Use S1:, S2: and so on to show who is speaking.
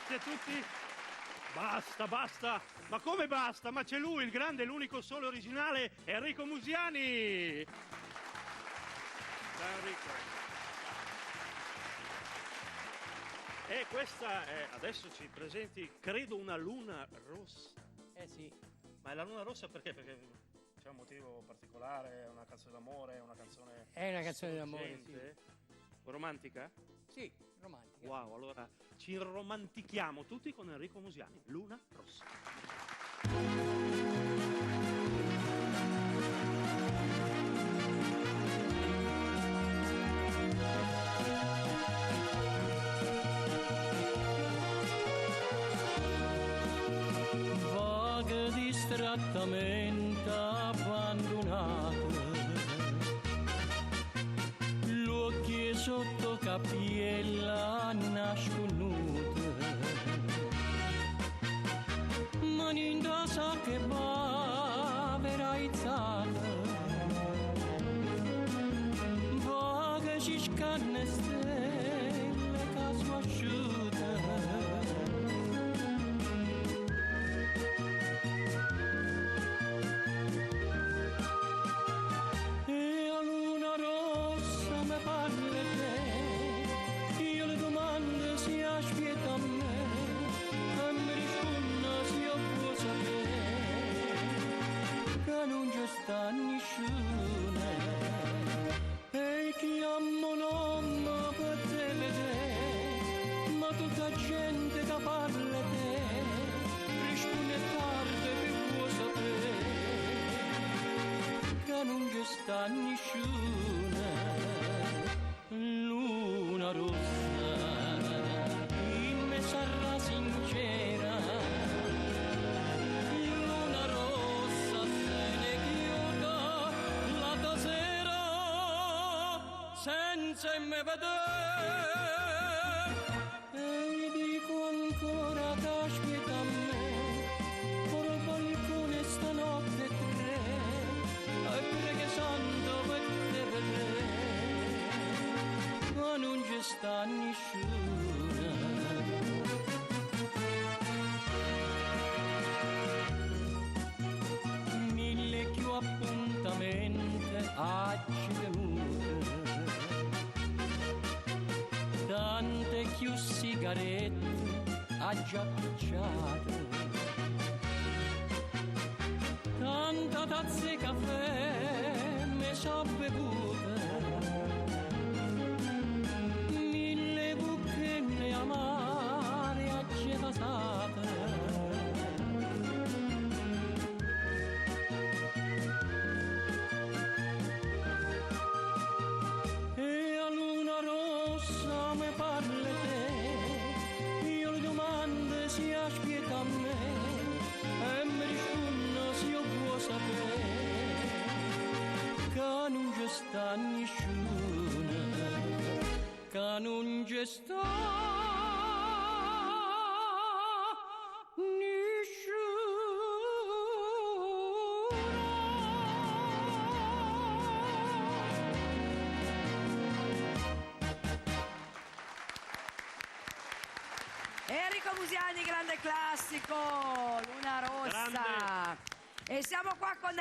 S1: Grazie a tutti. Basta, basta. Ma come basta? Ma c'è lui, il grande, l'unico solo originale, Enrico Musiani. Ciao Enrico. E questa è, adesso ci presenti, credo, una luna rossa.
S2: Sì.
S1: Ma è la luna rossa perché? Perché c'è un motivo particolare? È una canzone d'amore? È una canzone...
S2: È una canzone d'amore, sì.
S1: Romantica?
S2: Sì, romantica.
S1: Wow, allora ci romantichiamo tutti con Enrico Musiani, Luna Rossa.
S2: Vaga distrattamente abbandonata, l'occhio sotto capiella nasconuta, ma in casa che va veraizzata, vaga ci scanne stelle caso asciutta. Sta nessuna e chiamo nome per te vedere, ma tutta gente che parla te risponde tardi che può sapere che non ci sta nessuna luna rossa in mezzo alla sincera. Senza me vedere e dico ancora che aspetta a me ora il balcone stanotte tre e pregando per te vedere ma non ci sta nessuna. Mille più appuntamenti oggi venute, tante più sigarette ha già picciate, tanta tazze caffè me so bevute, mille bucchette amare ha già passate. Aspetta a me e mi risponde se io può sapere che non ci sta nessuna, che non ci sta nessuna.
S3: Enrico Musiani, grande classico, Luna Rossa.
S1: Grande.
S3: E siamo qua con